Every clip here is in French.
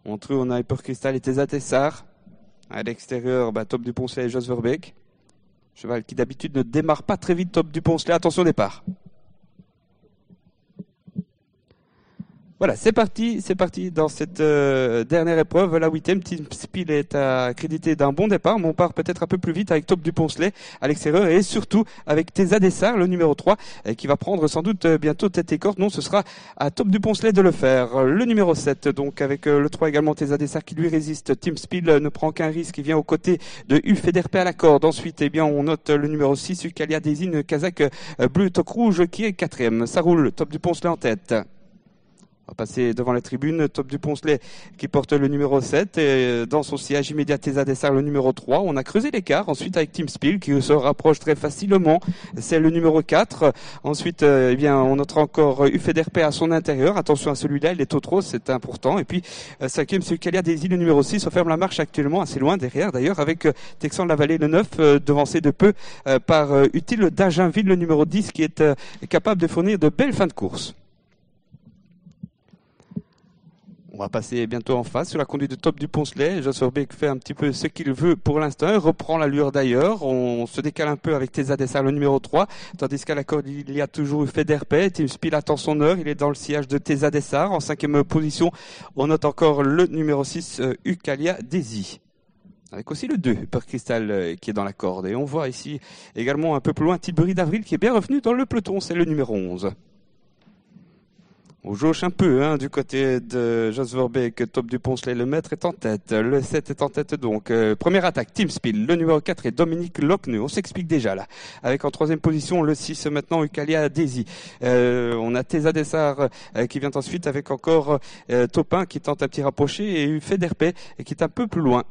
Entre eux, on a Hyper Crystal et Tesa Tessar. À l'extérieur, Top du Poncelet et Jos Verbeek. Cheval qui d'habitude ne démarre pas très vite, Top du Poncelet. Attention au départ. Voilà, c'est parti dans cette dernière épreuve, la 8e. Team Spiel est accrédité d'un bon départ, mais on part peut-être un peu plus vite avec Top du Poncelet à l'extérieur et surtout avec Tesa Dessar, le numéro 3, qui va prendre sans doute bientôt tête et corde. Non, ce sera à Top du Poncelet de le faire. Le numéro 7, donc avec le 3 également, Tesa Dessar qui lui résiste. Team Spiel ne prend qu'un risque, il vient aux côtés de Ufederpe à la corde. Ensuite, on note le numéro 6, Ucalia Désigne, Kazakh bleu toc rouge qui est 4e. Ça roule, Top du Poncelet en tête. On va passer devant la tribune, Top du Poncelet qui porte le numéro 7 et dans son sillage immédiat Tesa Dessar le numéro 3. On a creusé l'écart ensuite avec Team Spiel qui se rapproche très facilement. C'est le numéro 4. Ensuite, on notera encore Ufederpe à son intérieur. Attention à celui-là, il est au trop, c'est important. Et puis, 5e, c'est Ucalia Désigne, le numéro 6. On ferme la marche actuellement assez loin derrière d'ailleurs avec Texan de la Vallée le 9, devancé de peu par Utile d'Aginville, le numéro 10 qui est capable de fournir de belles fins de course. On va passer bientôt en face sur la conduite de Top du Poncelet. Jos Verbeek fait un petit peu ce qu'il veut pour l'instant. Il reprend l'allure d'ailleurs. On se décale un peu avec Tesa Dessar, le numéro 3. Tandis qu'à la corde, il y a toujours Ufederpe. Team Spiel attend son heure. Il est dans le sillage de Tesa Dessar. En 5e position, on note encore le numéro 6, Ucalia Désigne. Avec aussi le 2, Hyper Crystal, qui est dans la corde. Et on voit ici également un peu plus loin Tilbury d'Avril qui est bien revenu dans le peloton. C'est le numéro 11. On jauche un peu du côté de Jos Verbeek, Top du Poncelet, le maître est en tête, le 7 est en tête donc. Première attaque, Team Spiel, le numéro 4 est Dominique Lochneux, on s'explique déjà là. Avec en 3e position le 6 maintenant, Ucalia Désigne. On a Tesa Dessar qui vient ensuite avec encore Topin qui tente un petit rapproché et Ufederpe qui est un peu plus loin.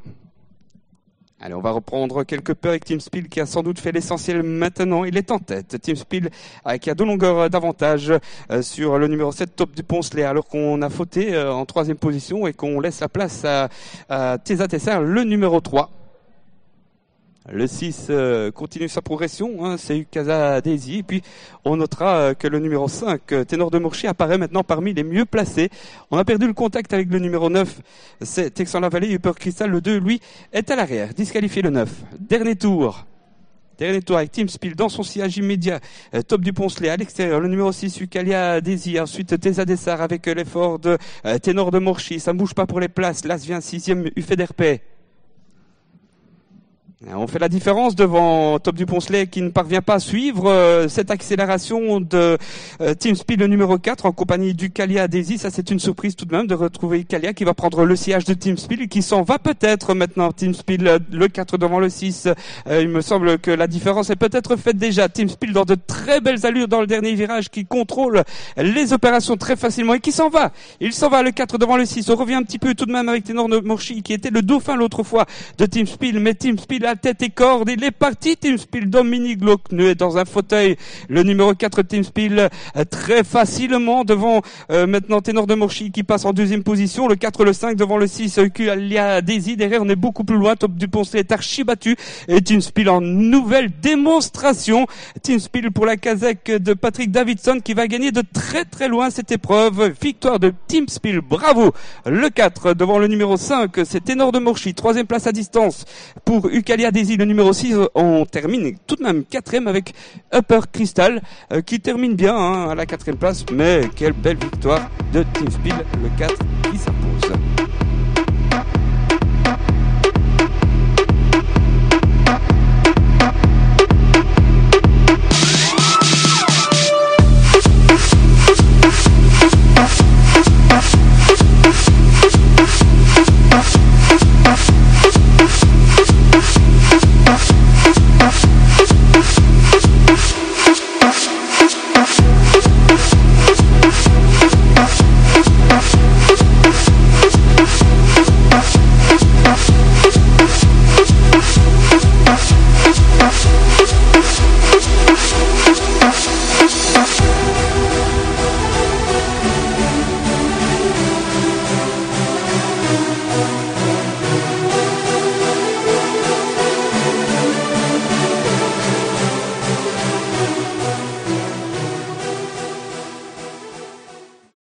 Allez, on va reprendre quelque peu avec Team Spiel qui a sans doute fait l'essentiel maintenant. Il est en tête. Team Spiel qui a 2 longueurs d'avantage sur le numéro 7, Top du Poncelet, alors qu'on a fauté en 3e position et qu'on laisse la place à Tesa Dessar, le numéro 3. Le 6 continue sa progression, c'est Ucalia Désigne. Et puis on notera que le numéro 5, Ténor de Mourchy, apparaît maintenant parmi les mieux placés. On a perdu le contact avec le numéro 9, c'est Texan la Vallée. Hyper Crystal, le 2, lui, est à l'arrière. Disqualifié le 9. Dernier tour avec Team Spiel dans son sillage immédiat. Top du Poncelet à l'extérieur. Le numéro 6, Ucalia Désigne. Ensuite, Tesa Dessar avec l'effort de Ténor de Mourchy. Ça ne bouge pas pour les places. Là, vient 6e, Ufederpe. On fait la différence devant Top du Poncelet qui ne parvient pas à suivre cette accélération de Team Spiel, le numéro 4, en compagnie d'Ucalia Désigne. Ça, c'est une surprise tout de même de retrouver Ucalia qui va prendre le sillage de Team Spiel et qui s'en va peut-être maintenant. Team Spiel, le 4 devant le 6. Il me semble que la différence est peut-être faite déjà. Team Spiel dans de très belles allures dans le dernier virage, qui contrôle les opérations très facilement et qui s'en va. Il s'en va, le 4 devant le 6. On revient un petit peu tout de même avec Ténor de Mourchy qui était le dauphin l'autre fois de Team Spiel, mais Team Spiel à tête et corde, il est parti. Team Spiel, Dominique Lochneux est dans un fauteuil. Le numéro 4, Team Spiel, très facilement devant maintenant Ténor de Mourchy qui passe en 2e position. Le 4, le 5 devant le 6, Ucalia Désigne. Derrière, on est beaucoup plus loin. Top du Poncelet est archi battu. Et Team Spiel en nouvelle démonstration. Team Spiel pour la Kazakh de Patrick Davidson qui va gagner de très très loin cette épreuve. Victoire de Team Spiel. Bravo. Le 4 devant le numéro 5, c'est Ténor de Mourchy. 3e place à distance pour Ucalia Désigne, le numéro 6. On termine tout de même 4e avec Hyper Crystal qui termine bien à la 4e place. Mais quelle belle victoire de Team Spiel, le 4 qui s'impose.